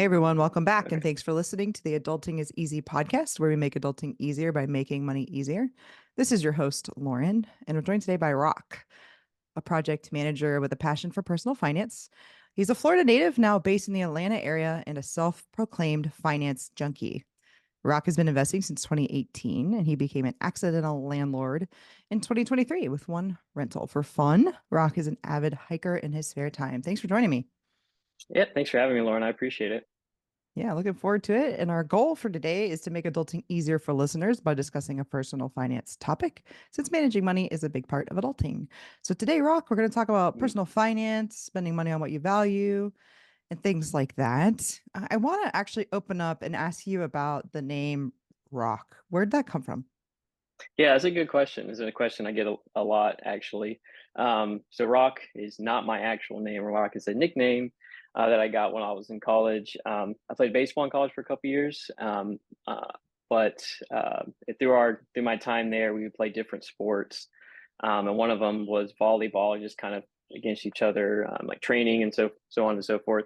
Hey everyone, welcome back and thanks for listening to the Adulting is Easy podcast, where we make adulting easier by making money easier. This is your host, Lauren, and we're joined today by Rawk, a project manager with a passion for personal finance. He's a Florida native now based in the Atlanta area and a self-proclaimed finance junkie. Rawk has been investing since 2018, and he became an accidental landlord in 2023 with one rental for fun. Rawk is an avid hiker in his spare time. Thanks for joining me. Yeah, thanks for having me, Lauren. I appreciate it. Yeah, looking forward to it. And our goal for today is to make adulting easier for listeners by discussing a personal finance topic, since managing money is a big part of adulting. So today, Rawk, we're going to talk about Mm. personal finance, spending money on what you value, and things like that. I want to actually open up and ask you about the name Rawk. Where'd that come from? Yeah, that's a good question. It's a question I get a lot, actually. So Rock is not my actual name. Rock is a nickname that I got when I was in college. I played baseball in college for a couple years, but through my time there, we would play different sports, and one of them was volleyball, just kind of against each other, like training and so on and so forth.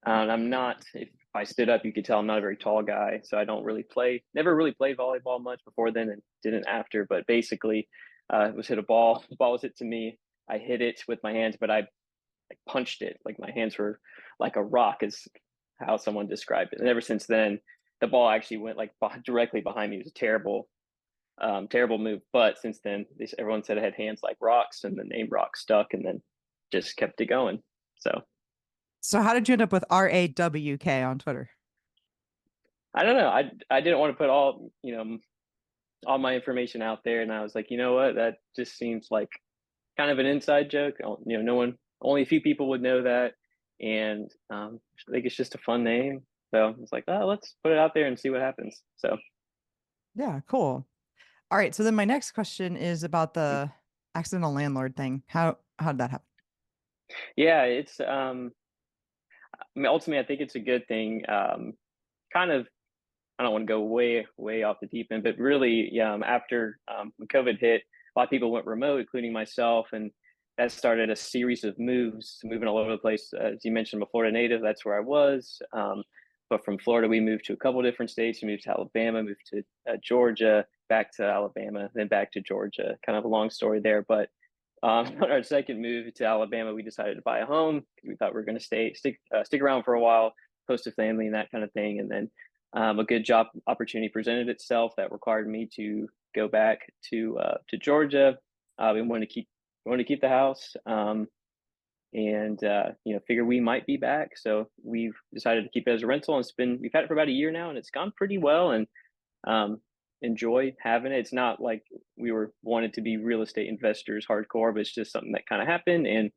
And I'm not, if I stood up, you could tell I'm not a very tall guy, so I don't really never really played volleyball much before then and didn't after. But basically, it was hit a ball. The ball was hit to me. I hit it with my hands, but I like punched it. Like my hands were like a rock, is how someone described it. And ever since then, the ball actually went like directly behind me. It was a terrible move. But since then, everyone said I had hands like rocks, and the name Rock stuck, and then just kept it going. So So, how did you end up with RAWK on Twitter? I don't know. I didn't want to put all my information out there, and I was like, you know what, that just seems like kind of an inside joke. No one, only a few people would know that, and I think it's just a fun name. So it's like, oh, let's put it out there and see what happens. So Yeah, cool. All right. So then my next question is about the accidental landlord thing. How did that happen? yeah, it's I mean, ultimately, I think it's a good thing. Kind of, I don't want to go way off the deep end, but really, yeah, after when COVID hit, a lot of people went remote, including myself, and that started a series of moves, moving all over the place. As you mentioned, I'm a Florida native. That's where I was. But from Florida, we moved to a couple different states. We moved to Alabama, moved to Georgia, back to Alabama, then back to Georgia. Kind of a long story there, but on our second move to Alabama, we decided to buy a home. We thought we were going to stick around for a while, host a family, and that kind of thing. And then a good job opportunity presented itself that required me to go back to Georgia. We wanted to keep the house, and figure we might be back. So we've decided to keep it as a rental, and we've had it for about a year now, and it's gone pretty well. And um, enjoy having it. It's not like we were wanted to be real estate investors hardcore, but it's just something that kind of happened, and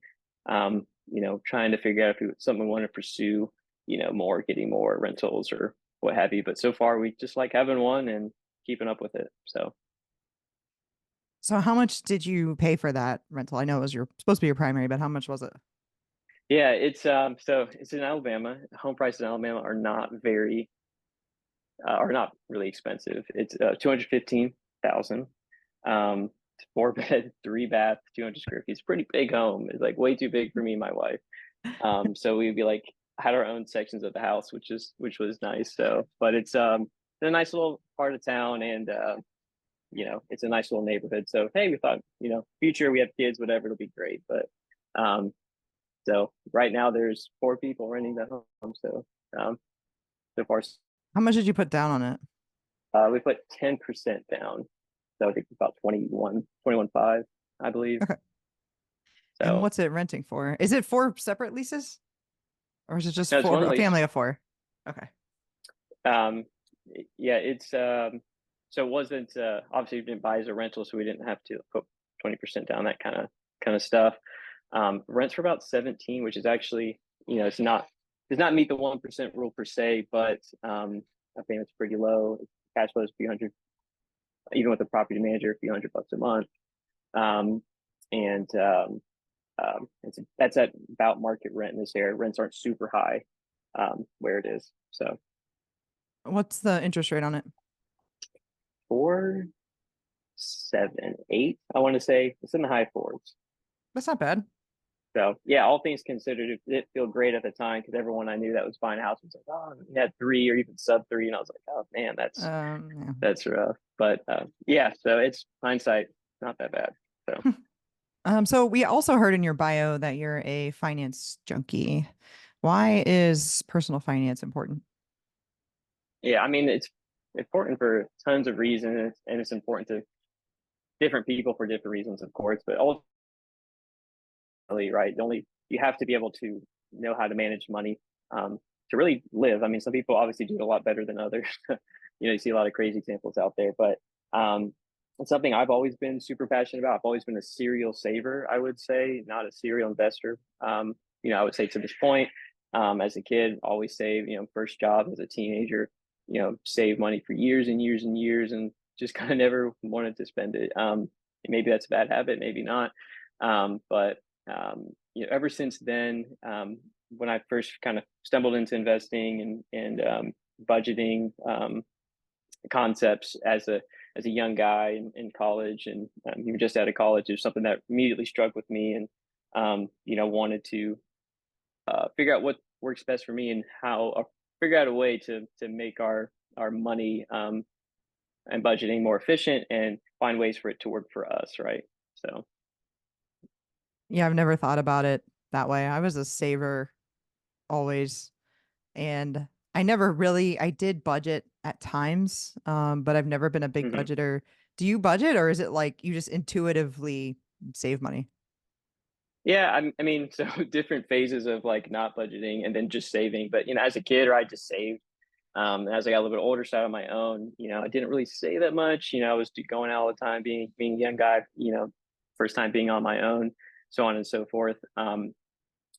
trying to figure out if it's something we want to pursue, getting more rentals or what have you. But so far, we just like having one and keeping up with it. So So how much did you pay for that rental? I know it was your supposed to be your primary, but how much was it? yeah, it's in Alabama. Home prices in Alabama are not really expensive. It's 215,000. Um, 4 bed, 3 bath, 200 square feet. It's a pretty big home. It's like way too big for me and my wife. So we'd be like had our own sections of the house, which was nice. So, but it's a nice little part of town, and it's a nice little neighborhood. So hey, we thought future we have kids, whatever, it'll be great. But um, so right now there's 4 people renting the home. So so far How much did you put down on it? we put 10% down. So I think about 21.5, I believe. Okay. And So what's it renting for? Is it four separate leases or is it just no, it's for one a lease. family of four? Okay. Um, yeah, it's so it wasn't obviously we didn't buy as a rental, so we didn't have to put 20% down, that kind of stuff. Rents for about 17, which is actually, it's not does not meet the 1% rule per se, but I think it's pretty low. Cash flow is a few hundred, even with a property manager, a few $100 a month. Um, and that's at about market rent in this area. Rents aren't super high where it is. So What's the interest rate on it? 4.78, I want to say it's in the high fours. That's not bad. So yeah, all things considered, it did feel great at the time because everyone I knew that was buying a house was like, oh, you had three or even sub three, and I was like, oh man, Yeah. that's rough. But yeah, so it's hindsight, not that bad. So So we also heard in your bio that you're a finance junkie. Why is personal finance important? yeah, I mean it's important for tons of reasons, and it's important to different people for different reasons, of course. But ultimately, right, the only you have to be able to know how to manage money to really live. I mean, some people obviously do it a lot better than others. You see a lot of crazy examples out there, but it's something I've always been super passionate about. I've always been a serial saver, I would say, not a serial investor. I would say to this point, as a kid, always save. First job as a teenager, save money for years and years and years, and just kind of never wanted to spend it. Maybe that's a bad habit, maybe not. But ever since then, when I first kind of stumbled into investing and budgeting concepts as a young guy in college, and even just out of college, is something that immediately struck with me, and wanted to figure out what works best for me and how figure out a way to make our money and budgeting more efficient and find ways for it to work for us, right? So. Yeah, I've never thought about it that way. I was a saver always, and I did budget at times, but I've never been a big Mhm. budgeter. Do you budget, or is it like you just intuitively save money? Yeah, I mean, so different phases of like not budgeting and then just saving. But as a kid, I just saved. And as I got a little bit older, started on my own. I didn't really save that much. I was going out all the time, being a young guy. First time being on my own, so on and so forth.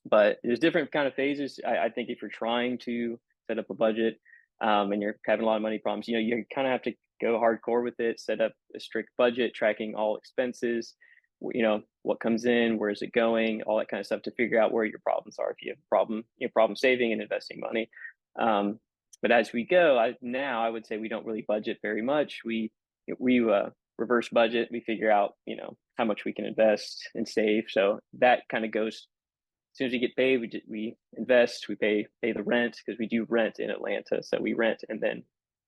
But there's different kind of phases. I think if you're trying to set up a budget, and you're having a lot of money problems, you kind of have to go hardcore with it. Set up a strict budget, tracking all expenses. What comes in, where is it going, all that kind of stuff to figure out where your problems are. If you have a problem saving and investing money. Um, but as we go, I would say we don't really budget very much. We reverse budget. We figure out how much we can invest and save. So that kind of goes as soon as we get paid, we invest, we pay the rent because we do rent in Atlanta. So we rent and then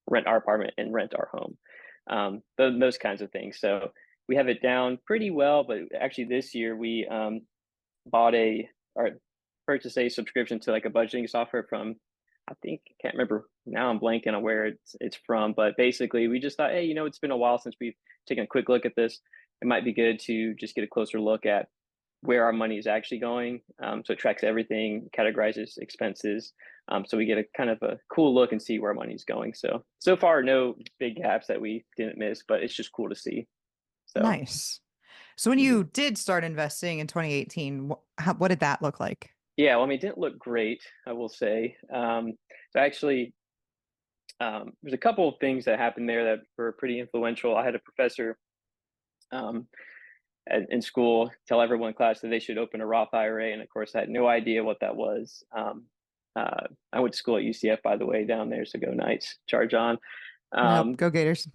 rent our apartment and rent our home, those kinds of things. So we have it down pretty well. But actually, this year we bought or purchased a subscription to like a budgeting software from, I think, I can't remember now. I'm blanking on where it's from, but basically we just thought, hey, it's been a while since we've taken a quick look at this. It might be good to just get a closer look at where our money is actually going. So it tracks everything, categorizes expenses. So we get a kind of a cool look and see where our money's going. So far, no big gaps that we didn't miss, but it's just cool to see. So. Nice. So when Mhm. you did start investing in 2018, what did that look like? Yeah, well, I mean, it didn't look great, I will say. So actually, there's a couple of things that happened there that were pretty influential. I had a professor um, in school tell everyone in class that they should open a Roth IRA, and of course, I had no idea what that was. I went to school at UCF, by the way, down there, so go Knights, charge on. Yep, Um, go Gators.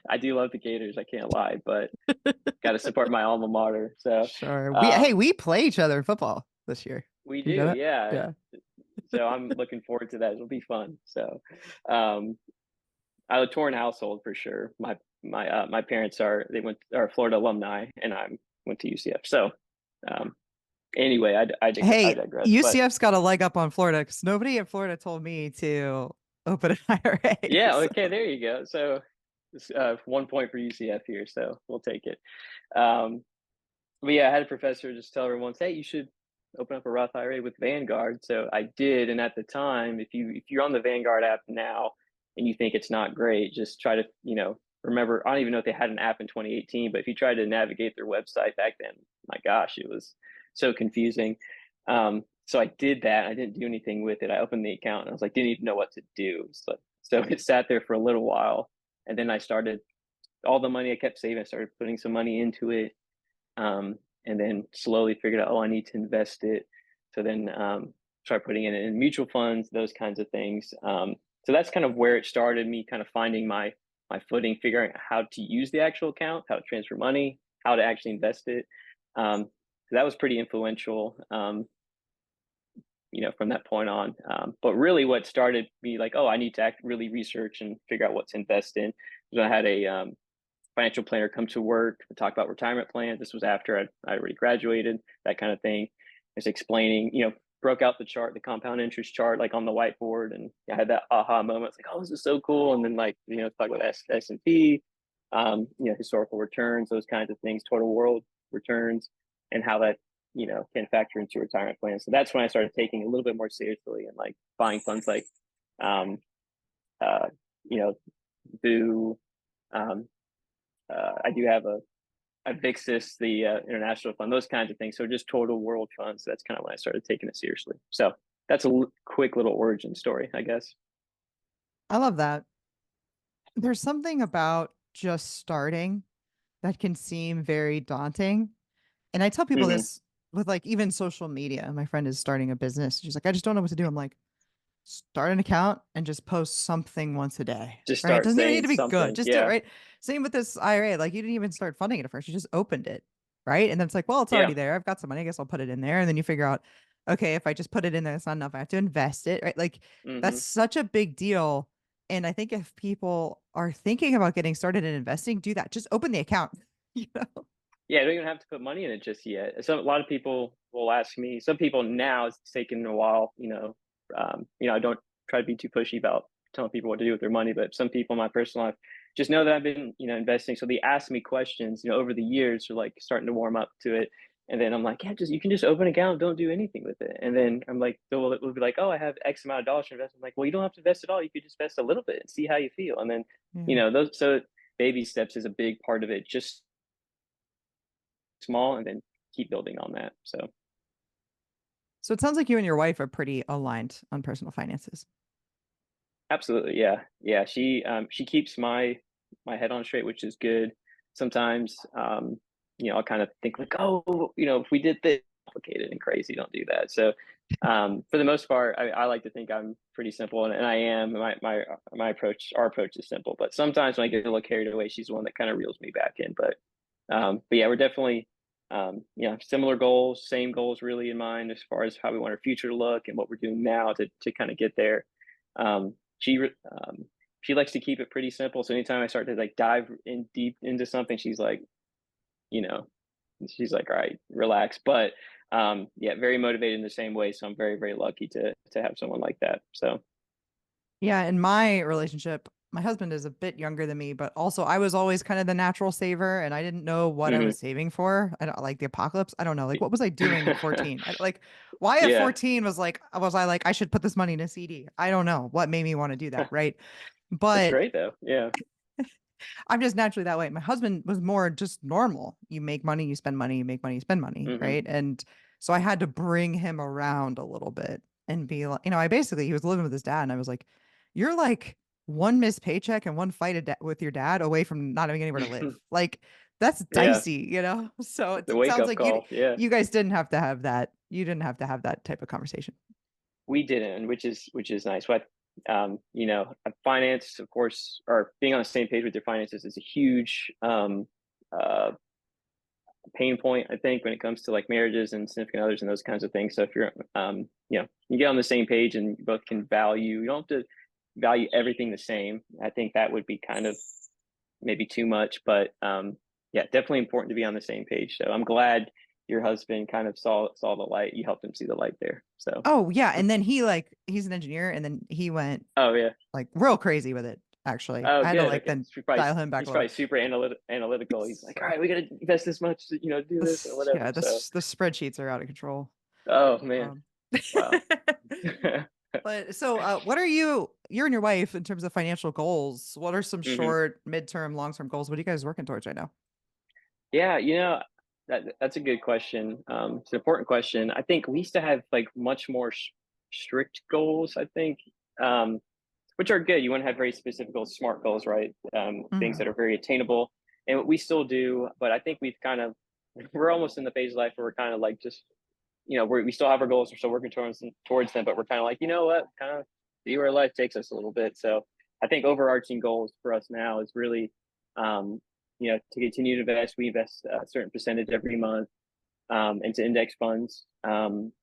I do love the Gators, I can't lie, but got to support my alma mater. So Sure. um, We play each other in football this year. we Do you know do, that? yeah. Yeah. So I'm looking forward to that. It'll be fun. So um, I had a torn household for sure. My parents are Florida alumni, and I went to UCF. So um, anyway, I Hey, digress. But UCF's got a leg up on Florida because nobody in Florida told me to open an IRA. yeah, So. okay, there you go. So 1 point for UCF here, so we'll take it. Um, but yeah, I had a professor just tell everyone, hey, you should open up a Roth IRA with Vanguard. So I did, and at the time, if you're on the Vanguard app now and you think it's not great, just try to remember. I don't even know if they had an app in 2018, but if you tried to navigate their website back then, my gosh, it was so confusing. So I did that. I didn't do anything with it. I opened the account and I was like, didn't even know what to do. So it sat there for a little while, and then I started all the money I kept saving. I started putting some money into it, and then slowly figured out, oh, I need to invest it. So then start putting it in mutual funds, those kinds of things. So that's kind of where it started. Me kind of finding my footing, figuring out how to use the actual account, how to transfer money, how to actually invest it. Um, that was pretty influential. From that point on. But really, what started me like, oh, I need to really research and figure out what to invest in. So I had a financial planner come to work to talk about retirement plans. This was after I already graduated, that kind of thing. Just explaining, broke out the chart, the compound interest chart, like on the whiteboard, and I had that aha moment. It's like, oh, this is so cool. And then talk about S&P, historical returns, those kinds of things, total world returns, and how that can factor into retirement plans. So that's when I started taking a little bit more seriously and like buying funds like, uh, you know, do I do have a VIXIS, the international fund, those kinds of things. So just total world funds. That's kind of when I started taking it seriously. So that's a quick little origin story, I guess. I love that. There's something about just starting that can seem very daunting. And I tell people Mm-hmm. this with like even social media. My friend is starting a business. She's like, I just don't know what to do. I'm like, start an account and just post something once a day, Just right? It start doesn't even need saying to be good. something. Just do it, Yeah. right? Same with this IRA. Like you didn't even start funding it at first. You just opened it, right? And then it's like, well, it's Yeah. already there. I've got some money. I guess I'll put it in there. And then you figure out, okay, if I just put it in there, it's not enough. I have to invest it, right? Like Mm-hmm. that's such a big deal. And I think if people are thinking about getting started in investing, do that. Just open the account. You know? Yeah, I don't even have to put money in it just yet. So a lot of people will ask me. Some people now it's taken a while. I don't try to be too pushy about telling people what to do with their money, but some people in my personal life just know that I've been investing. So they ask me questions. Over the years, they're like starting to warm up to it. And then I'm like, yeah, you can just open an account, don't do anything with it. And then I'm like, they'll be like, oh, I have X amount of dollars to invest. I'm like, well, you don't have to invest it all. You could just invest a little bit and see how you feel. And then, Yeah. those so baby steps is a big part of it. Just small and then keep building on that. So So it sounds like you and your wife are pretty aligned on personal finances. absolutely, yeah, yeah. She keeps my head on straight, which is good. Sometimes, I'll kind of think like, oh, if we did this complicated and crazy, don't do that. So, for the most part, I like to think I'm pretty simple, and I am. Our approach is simple. But sometimes when I get a little carried away, she's the one that kind of reels me back in. But yeah, we're definitely similar goals, same goals really in mind as far as how we want our future to look and what we're doing now to kind of get there. She likes to keep it pretty simple. So anytime I start to like dive in deep into something, you know, she's like, all right, relax. But yeah, very motivated in the same way. So I'm very, very lucky to have someone like that. So Yeah, in my relationship, my husband is a bit younger than me, but also I was always kind of the natural saver and I didn't know what I mhm. was saving for. I don't like the apocalypse. I don't know. Like what was I doing at 14? Like why at Yeah, 14 was I like I should put this money in a CD? I don't know what made me want to do that, right? that's But great though. Yeah. I'm just naturally that way. My husband was more just normal. You make money, you spend money, you make money, you spend money, Hmm. right? And so I had to bring him around a little bit and be like, I basically he was living with his dad, and I was like, "You're like one missed paycheck and one fight with your dad away from not having anywhere to live. Like that's Yeah. dicey." So The it wake sounds up like you call. Yeah. you guys didn't have to have that. You didn't have to have that type of conversation. We didn't, which is nice. But finance, of course, or being on the same page with your finances is a huge uh, pain point, I think, when it comes to like marriages and significant others and those kinds of things. So if you're, you get on the same page and you both can value, you don't have to value everything the same. I think that would be kind of maybe too much, but yeah, definitely important to be on the same page. So I'm glad your husband kind of saw the light. You helped him see the light there. So, Oh yeah, and then he's an engineer, and then he went oh yeah. like real crazy with it. Actually, Oh, I had to good. like Okay. then So dial him back he's a little probably bit. super analytical. He's like, all right, we got to invest this much to, do this or This, whatever. yeah, So, the spreadsheets are out of control. oh man, Um, wow. but so, what are you and your wife in terms of financial goals? What are some Hmm. short, midterm, long-term goals? What are you guys working towards right now? Yeah, that's a good question. It's an important question. I think we used to have like much more strict goals. I think, um, which are good. You want to have very specific goals, smart goals, right? Things Hmm. that are very attainable, and we still do. But I think we've kind of we're almost in the phase of life where we're kind of like just we still have our goals, we're still working towards them, but we're kind of like, you know what, kind of see where life takes us a little bit. So I think overarching goals for us now is really, to continue to invest. We invest a certain percentage every month. into index funds.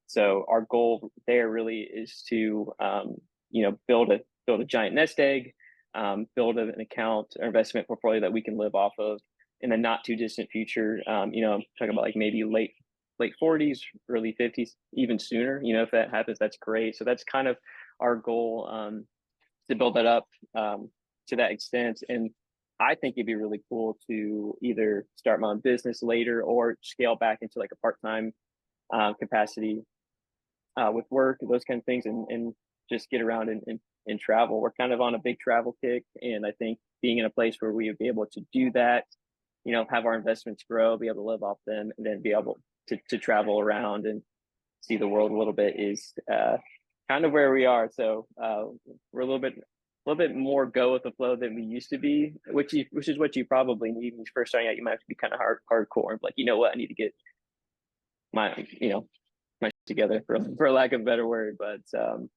So our goal there really is to build a giant nest egg, build an account or investment portfolio that we can live off of in the not too distant future. I'm talking about like maybe late 40s, early 50s, even sooner. If that happens, that's great. So that's kind of our goal, to build that up to that extent. And I think it'd be really cool to either start my own business later or scale back into like a part-time capacity with work, those kind of things, and just get around and travel. We're kind of on a big travel kick, and I think being in a place where we would be able to do that, have our investments grow, be able to live off them, and then be able to travel around and see the world a little bit is kind of where we are. So we're a little bit more go with the flow than we used to be, which is what you probably need when you're first starting out. You might have to be kind of hardcore and like, you know what, I need to get my my shit together, for lack of a better word. But so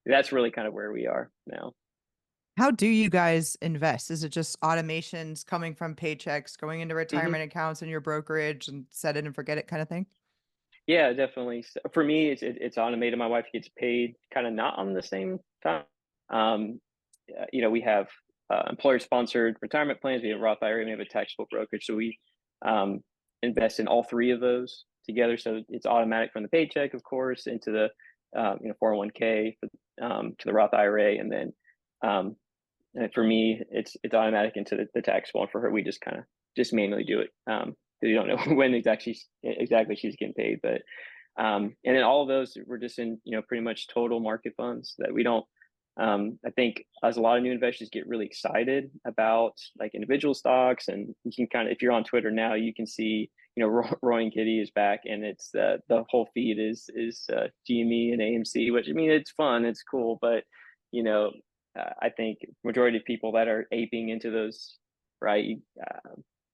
that's really kind of where we are now. How do you guys invest? Is it just automations coming from paychecks, going into Hmm. retirement accounts in your brokerage and set it and forget it kind of thing? Yeah, definitely. So for me, it's automated. My wife gets paid kind of not on the same time. Um, we have employer sponsored retirement plans. We have Roth IRA. We have a taxable brokerage. So we um, invest in all three of those together. So it's automatic from the paycheck, of course, into the 401k, to the Roth IRA, and then and for me, it's automatic into the taxable. And for her, we just manually do it. Because you don't know when exactly she's getting paid. But and then all of those we're just in, pretty much total market funds that we don't. I think as a lot of new investors get really excited about like individual stocks, and you can kind of, if you're on Twitter now, you can see, Roy and Kitty is back, and it's the whole feed is GME and AMC, which I mean, it's fun, it's cool, but you know, I think majority of people that are aping into those, right?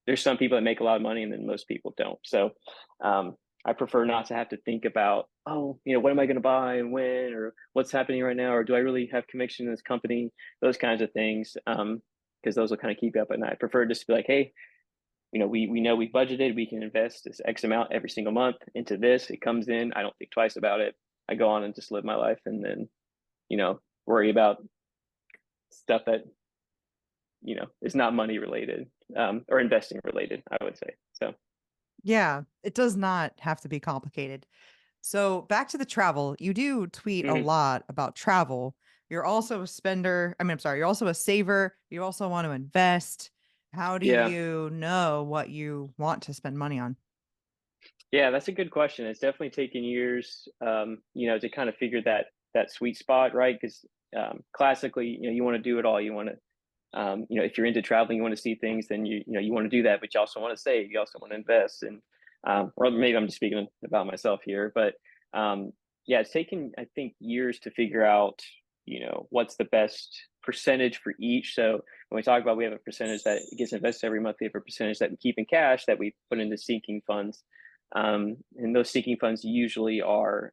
There's some people that make a lot of money, and then most people don't. So I prefer not to have to think about, oh, what am I going to buy and when, or what's happening right now, or do I really have conviction in this company? Those kinds of things, because those will kind of keep you up at night. I prefer just to be like, hey, we know we've budgeted, we can invest this X amount every single month into this. It comes in, I don't think twice about it. I go on and just live my life, and then worry about stuff that is not money related, or investing related, I would say. So. Yeah, it does not have to be complicated. So back to the travel, you do tweet a Mhm. lot about travel. You're also a spender. I mean, I'm sorry, you're also a saver. You also want to invest. How do Yeah. you know what you want to spend money on? Yeah, that's a good question. It's definitely taken years, to kind of figure that sweet spot, right? Because classically, you want to do it all. You want to, if you're into traveling, you want to see things, then you want to do that, but you also want to save. You also want to invest, and or maybe I'm just speaking about myself here, but yeah, it's taken, I think, years to figure out, what's the best percentage for each. So when we talk about, we have a percentage that gets invested every month. We have a percentage that we keep in cash that we put into sinking funds. And those sinking funds usually are,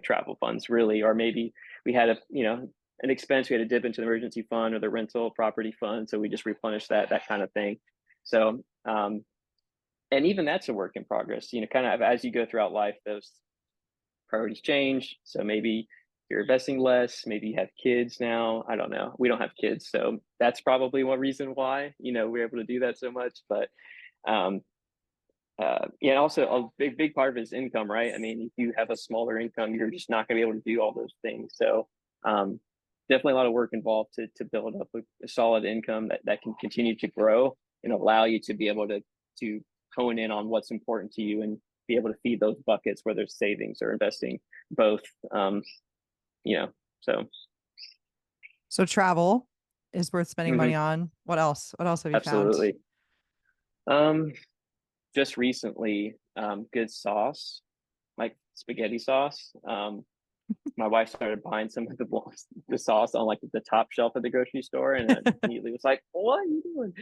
travel funds, really, or maybe we had an expense, we had to dip into the emergency fund or the rental property fund, so we just replenish that kind of thing. So, and even that's a work in progress. Kind of as you go throughout life, those priorities change. So maybe you're investing less. Maybe you have kids now. I don't know. We don't have kids, so that's probably one reason why we're able to do that so much. But um, yeah, and also a big part of it is income, right? I mean, if you have a smaller income, you're just not going to be able to do all those things. So definitely a lot of work involved to build up a solid income that can continue to grow and allow you to be able to hone in on what's important to you and be able to feed those buckets, whether it's savings or investing, both. You know, so So travel is worth spending money mhm, on. What else? What else have you found? absolutely. Um, just recently, good sauce, like spaghetti sauce. My wife started buying some of the sauce on like the top shelf at the grocery store, and it immediately was like, "What are you doing?"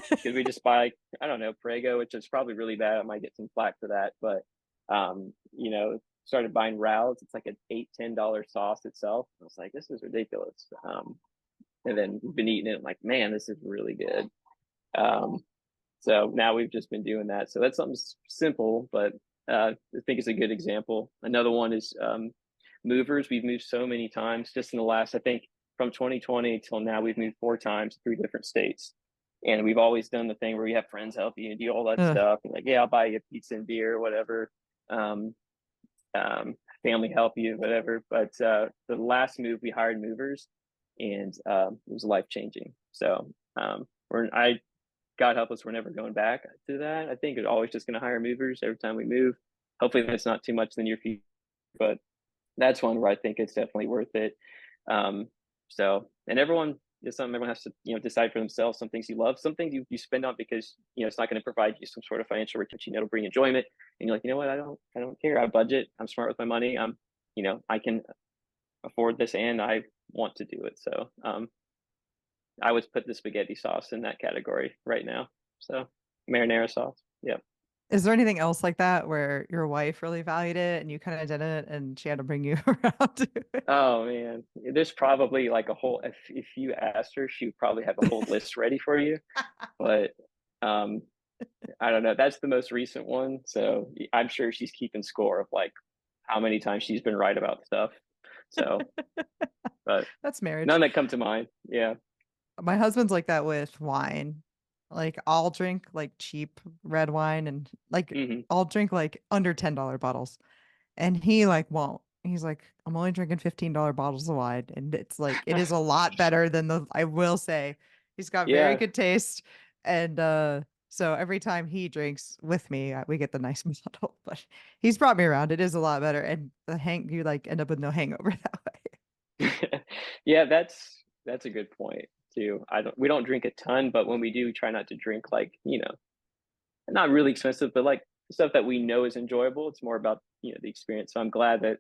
Because we just buy, I don't know, Prego, which is probably really bad. I might get some flack for that, but started buying Ralphs. It's like an $8-10 sauce itself. I was like, this is ridiculous. And then we've been eating it. I'm like, man, this is really good. Um, So now we've just been doing that. So that's something simple, but I think it's a good example. Another one is movers. We've moved so many times just in the last, I think from 2020 till now, we've moved 4 times, 3 different states. And we've always done the thing where we have friends help you and do all that Ugh. stuff. And like, yeah, I'll buy you a pizza and beer or whatever. Um, family help you, whatever. But the last move, we hired movers, and it was life changing. So God help us, we're never going back to that. I think we're always just going to hire movers every time we move. Hopefully, that's not too much in the near future, but that's one where I think it's definitely worth it. Um, and everyone is something everyone has to decide for themselves. Some things you love, some things you spend on because it's not going to provide you some sort of financial return. It'll bring enjoyment, and you're like, you know what, I don't care. I budget. I'm smart with my money. I can afford this, and I want to do it. So I would put the spaghetti sauce in that category right now. So marinara sauce. Yeah. Is there anything else like that where your wife really valued it and you kind of did it and she had to bring you around to Oh man, there's probably like a whole. If you asked her, she would probably have a whole it? list ready for you. But um, I don't know. That's the most recent one, so I'm sure she's keeping score of like how many times she's been right about stuff. So, but That's marriage. none that come to mind. Yeah. My husband's like that with wine. Like I'll drink like cheap red wine and like Hmm. I'll drink like under $10 bottles. And he like won't. He's like, I'm only drinking $15 bottles of wine. And it's like it is a lot better than the I will say. He's got very Yeah. good taste. And so every time he drinks with me, we get the nice bottle. But he's brought me around. It is a lot better. And the hang you like end up with no hangover that way. Yeah, that's a good point too. We don't drink a ton, but when we do, we try not to drink like, not really expensive, but like stuff that we know is enjoyable. It's more about, the experience. So I'm glad that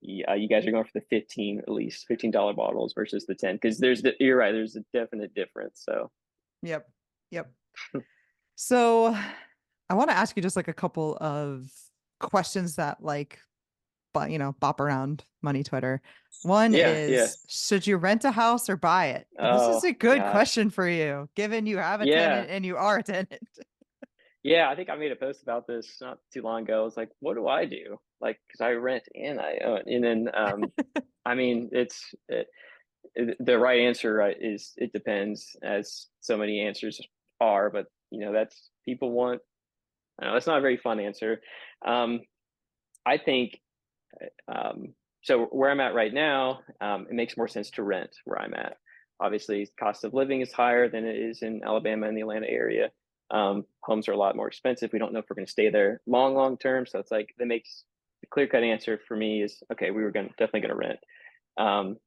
you guys are going for the 15, at least $15 bottles versus the 10, because you're right, there's a definite difference. So Yep. Yep. So I want to ask you just like a couple of questions that like but bop around money Twitter. One yeah, yeah. is, should you rent a house or buy it? And this is Oh a good gosh. question for you, given you have a Yeah. tenant and you are a tenant. Yeah, I think I made a post about this not too long ago. It's like, what do I do? Like, because I rent and I own. And then I mean, the right answer, right, is it depends, as so many answers are, but that's people want. I know that's not a very fun answer. Um, I think so. Where I'm at right now, it makes more sense to rent where I'm at. Obviously, cost of living is higher than it is in Alabama and the Atlanta area. Homes are a lot more expensive. We don't know if we're going to stay there long term. So it's like that makes the clear cut answer for me is okay. We were definitely going to rent. Um,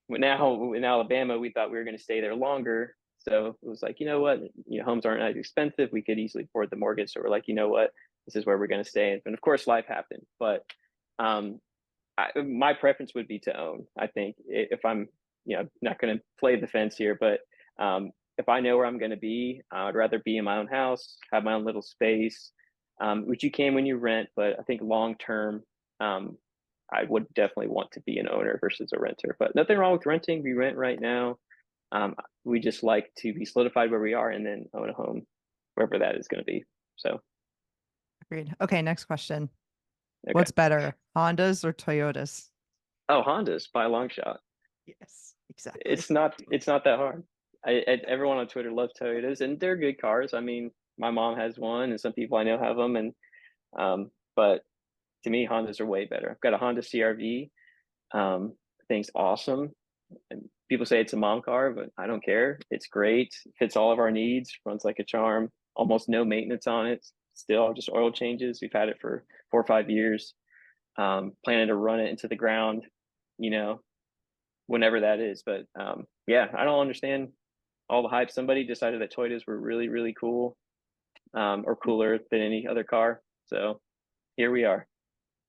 now in Alabama, we thought we were going to stay there longer. So it was like, you know what, homes aren't as expensive. We could easily afford the mortgage. So we're like, you know what, this is where we're going to stay. And of course, life happened. But um, my preference would be to own. I think if I'm, not going to play the fence here, but if I know where I'm going to be, I'd rather be in my own house, have my own little space, which you can when you rent. But I think long term, I would definitely want to be an owner versus a renter. But nothing wrong with renting. We rent right now. We just like to be solidified where we are and then own a home wherever that is going to be. So, Agreed. Okay, next question. okay. What's better, Hondas or Toyotas? Oh, Hondas by a long shot. Yes, exactly. It's not that hard. Everyone on Twitter loves Toyotas, and they're good cars. I mean, my mom has one, and some people I know have them, and but to me, Hondas are way better. I've got a Honda CRV. Thing's awesome, and people say it's a mom car, but I don't care. It's great. Fits all of our needs. Runs like a charm. Almost no maintenance on it. Still, just oil changes. We've had it for 4 or 5 years. Planning to run it into the ground. You know, whenever that is. But yeah, I don't understand all the hype. Somebody decided that Toyotas were really, really cool, or cooler than any other car. So here we are.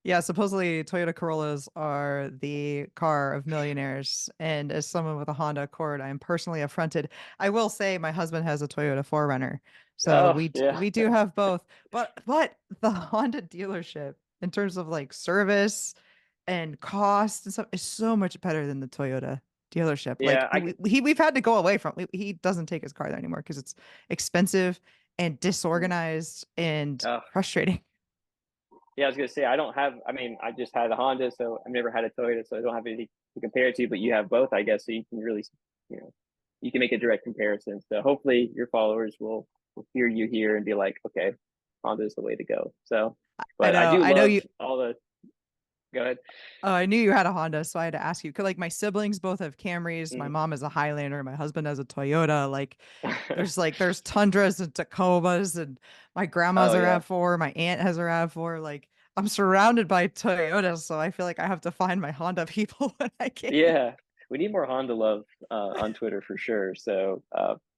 Yeah, supposedly Toyota Corollas are the car of millionaires. And as someone with a Honda Accord, I am personally affronted. I will say my husband has a Toyota 4Runner. So Oh we yeah, do have both. But the Honda dealership in terms of like service and cost and stuff is so much better than the Toyota. dealership. Like Yeah, I we've had to go away from. He doesn't take his car there anymore because it's expensive and disorganized and uh, frustrating. yeah, I was gonna say I don't have. I mean, I just had a Honda, so I've never had a Toyota, so I don't have anything to compare it to. But you have both, I guess, so you can really, you know, you can make a direct comparison. So hopefully your followers will hear you here and be like, okay, Honda is the way to go. So, I but I know. do I know love you. all the. Go ahead. Oh, I knew you had a Honda, so I had to ask you. 'Cause like my siblings both have Camrys. My Mm. mom is a Highlander. My husband has a Toyota. There's Tundras and Tacomas, and my grandma's Oh a yeah, RAV4. My aunt has a RAV4. Like I'm surrounded by Toyotas, so I feel like I have to find my Honda people when I can. yeah. We need more Honda love on Twitter for sure. So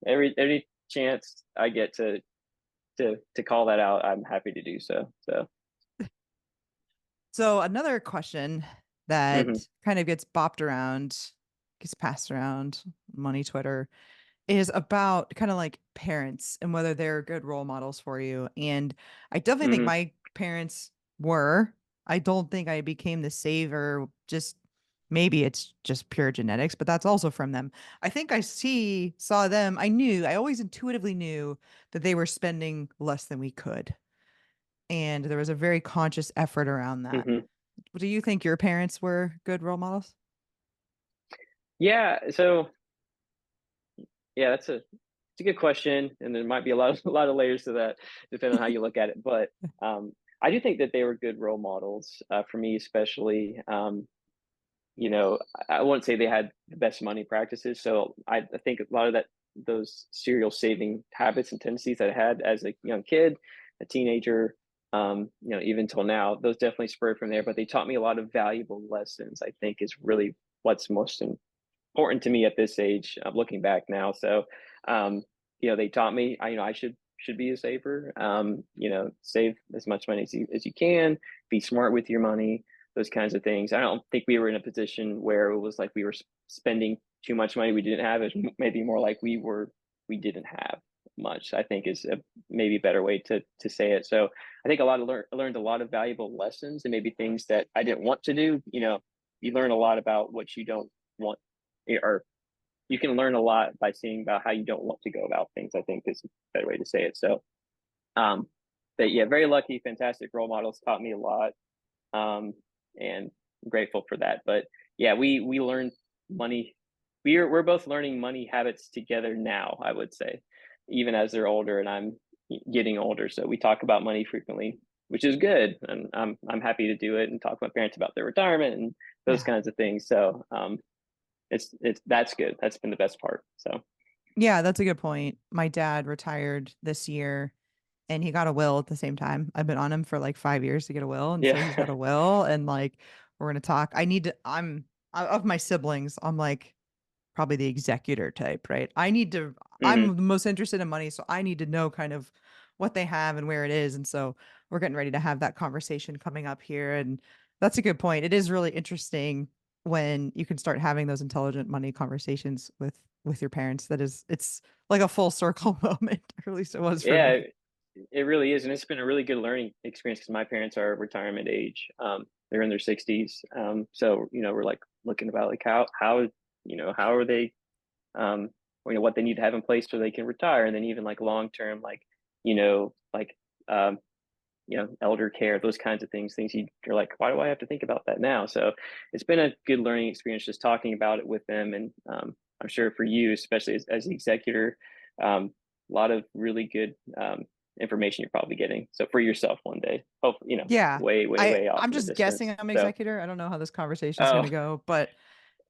every chance I get to call that out, I'm happy to do so. So. So another question Hmm. that kind of gets passed around money Twitter is about kind of like parents and whether they're good role models for you. And I definitely think Hmm. my parents were. I don't think I became the saver. Just maybe it's just pure genetics, but that's also from them. I think saw them. I always intuitively knew that they were spending less than we could. And there was a very conscious effort around that. Hmm. Do you think your parents were good role models? Yeah. So yeah, it's a good question, and there might be a lot a lot of layers to that, depending on how you look at it. But I do think that they were good role models for me, especially. You know, I wouldn't say they had the best money practices. So I think a lot of those serial saving habits and tendencies that I had as a young kid, a teenager, you know, even till now, those definitely spurred from there. But they taught me a lot of valuable lessons. I think is really what's most important to me at this age. I'm looking back now. So, um, you know, they taught me, you know, I should be a saver. You know, save as much money as you can. Be smart with your money. Those kinds of things. I don't think we were in a position where it was like we were spending too much money we didn't have. It was maybe more like we didn't have much. I think is maybe a better way to say it. So I think learned a lot of valuable lessons and maybe things that I didn't want to do. You know, you learn a lot about what you don't want, or you can learn a lot by seeing about how you don't want to go about things. I think is a better way to say it. So, um, but yeah, very lucky, fantastic role models taught me a lot, and I'm grateful for that. But yeah, we learned money. We're both learning money habits together now. I would say, even as they're older, and I'm getting older, so we talk about money frequently, which is good, and I'm happy to do it and talk to my parents about their retirement and those Yeah. kinds of things. So it's that's good. That's been the best part. So Yeah, that's a good point. My dad retired this year and he got a will at the same time. I've been on him for like 5 years to get a will. And so he's got yeah. a will and like we're gonna talk. Of my siblings, I'm like probably the executor type, right? Hmm. I'm the most interested in money, so I need to know kind of what they have and where it is. And so we're getting ready to have that conversation coming up here. And that's a good point. It is really interesting when you can start having those intelligent money conversations with your parents. It's like a full circle moment, or at least it was for Yeah, me. it really is, and it's been a really good learning experience because my parents are retirement age. They're in their 60s. So you know, we're like looking about like how you know how are they, um, you know, what they need to have in place so they can retire, and then even like long term, like you know, like um, you know, elder care, those kinds of things. Things you're like, why do I have to think about that now? So it's been a good learning experience just talking about it with them, and I'm sure for you, especially as the executor, a lot of really good information you're probably getting. So for yourself one day, hope you know, Yeah. way off I'm in the just guessing distance. I'm So executor. I don't know how this conversation is going oh, to go, but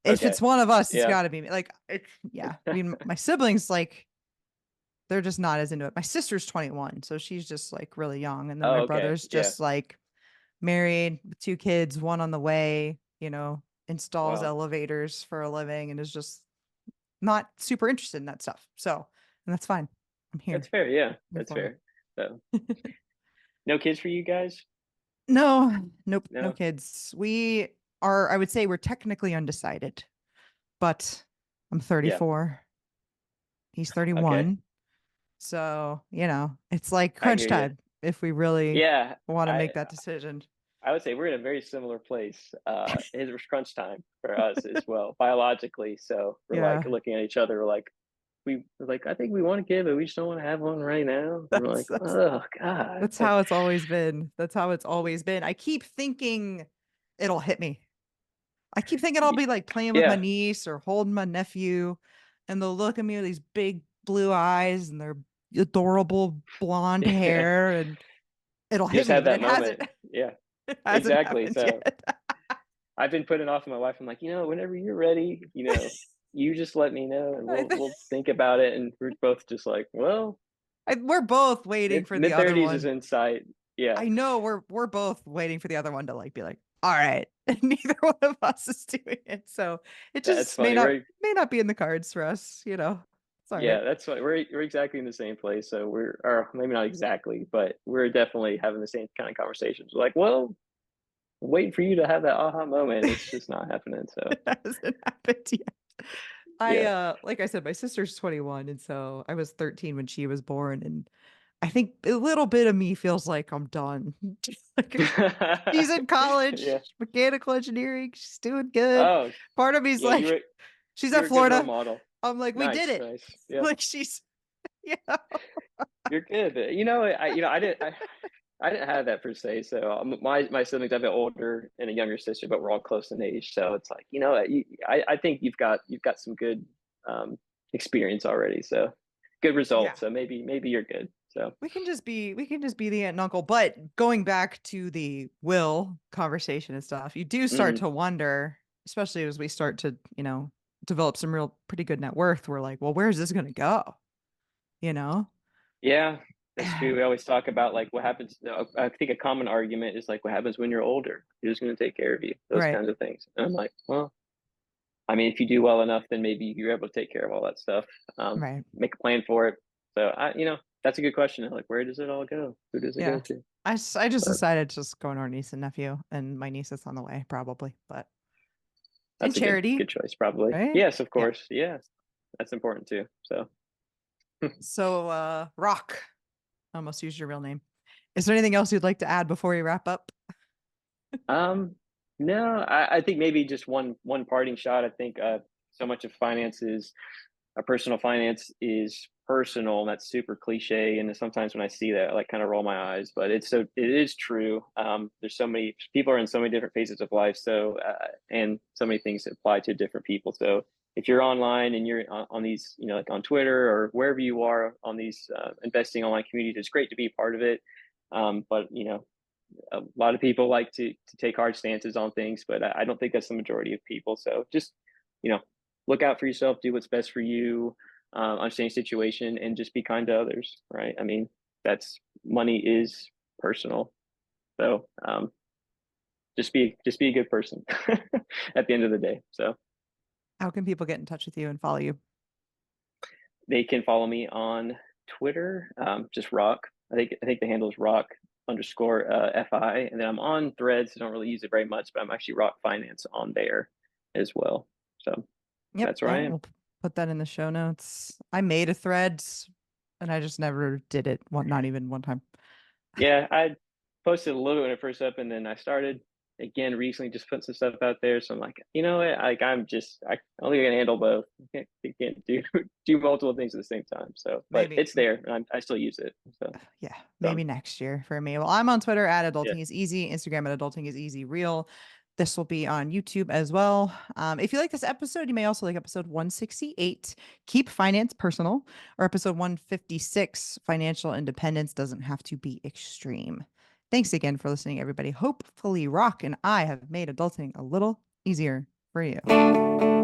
if okay, it's one of us, it's yeah, got to be me. Like it's yeah. I mean, my siblings like they're just not as into it. My sister's 21, so she's just like really young, and then my oh, okay, brother's yeah, just like married with two kids, one on the way, installs well, elevators for a living and is just not super interested in that stuff. So, and that's fine. I'm that's here. fair. Yeah, Here that's for fair. it. So no kids for you guys? No, nope, no No, kids. I would say we're technically undecided, but I'm yeah, 34. He's okay, 31. So, it's like I crunch hear you. time if we really Yeah, want to I make that decision. I would say we're in a very similar place. It was crunch time for us as well, biologically. So we're like Yeah, looking at each other, like we're like, I think we want a kid, but we just don't want to have one right now. And we're that's like, that's oh God. that's how it's always been. That's how it's always been. I keep thinking it'll hit me. I keep thinking I'll be like playing with my Yeah. niece or holding my nephew, and they'll look at me with these big blue eyes and their adorable blonde Yeah. hair, and it'll You hit just me, have but that it hasn't. moment. Yeah, It hasn't exactly. happened So yet. I've been putting off my wife. I'm like, whenever you're ready, you just let me know and I we'll think about it. And we're both just like, well, we're both waiting for the mid other thirties is one. in sight. Yeah, I know we're both waiting for the other one to like be like, all right. And neither one of us is doing it. So it that's just funny. may not be in the cards for us, you know. It's all right. Yeah, that's why we're exactly in the same place. So or maybe not exactly, but we're definitely having the same kind of conversations. We're like, well, waiting for you to have that aha moment. It's just not happening. So It hasn't happened yet. I yeah. like I said, my sister's 21, and so I was 13 when she was born, and I think a little bit of me feels like I'm done. Like she's in college, Yeah. mechanical engineering, she's doing good. Oh, Part of me's yeah, you like, were she's you're at a good role Florida. model. I'm like, we did Nice, it. nice. Yeah. Like she's yeah. You're good. I didn't have that per se. So my siblings, I have an older and a younger sister, but we're all close in age. So it's like I think you've got some good experience already. So good Yeah. results. So maybe you're good. So We can just be the aunt and uncle. But going back to the will conversation and stuff, you do start mhm. to wonder, especially as we start to, develop some real pretty good net worth. We're like, well, where's this gonna go? You know? Yeah, that's true. We always talk about like what happens. I think a common argument is like what happens when you're older. Who's going to take care of you? Those Right. kinds of things. And I'm like, well, I mean, if you do well enough, then maybe you're able to take care of all that stuff. Right. Make a plan for it. So that's a good question. Like, where does it all go? Who does it go Yeah. to? I just But decided to just go to our niece and nephew, and my niece is on the way, probably. But in that's a good charity, choice, probably. right? Yes, of Yeah. course. Yeah, that's important too. So, So Rock, I almost used your real name. Is there anything else you'd like to add before we wrap up? um, no, I think maybe just one parting shot. I think so much of finances a personal finance is personal and that's super cliche and sometimes when I see that I like kind of roll my eyes but it is true. There's so many people are in so many different phases of life so and so many things that apply to different people so if you're online and you're on these like on Twitter or wherever you are on these investing online communities it's great to be part of it but a lot of people like to take hard stances on things but I don't think that's the majority of people so just you know look out for yourself, do what's best for you, understand your situation, and just be kind to others. Right? I mean, that's money is personal, so just be a good person at the end of the day. So How can people get in touch with you and follow you? they can follow me on Twitter, just Rawk. I think the handle is Rawk underscore FI, and then I'm on Threads. I don't really use it very much, but I'm actually Rawk Finance on there as well. So Yep, that's where I am. we'll put that in the show notes. I made a thread and I just never did it one, not even one time. Yeah, I posted a little bit when it first up, and then I started again recently, just putting some stuff out there. So I'm like, you know what? Like, I only can handle both. I can't do multiple things at the same time. So, but Maybe, it's there, and I still use it. So, yeah, so maybe next year for me. Well, I'm on Twitter at yeah, adulting is easy, Instagram at adulting is easy real. This will be on YouTube as well. If you like this episode, you may also like episode 168, Keep Finance Personal, or episode 156, Financial Independence Doesn't Have to Be Extreme. Thanks again for listening, everybody. Hopefully, Rock and I have made adulting a little easier for you.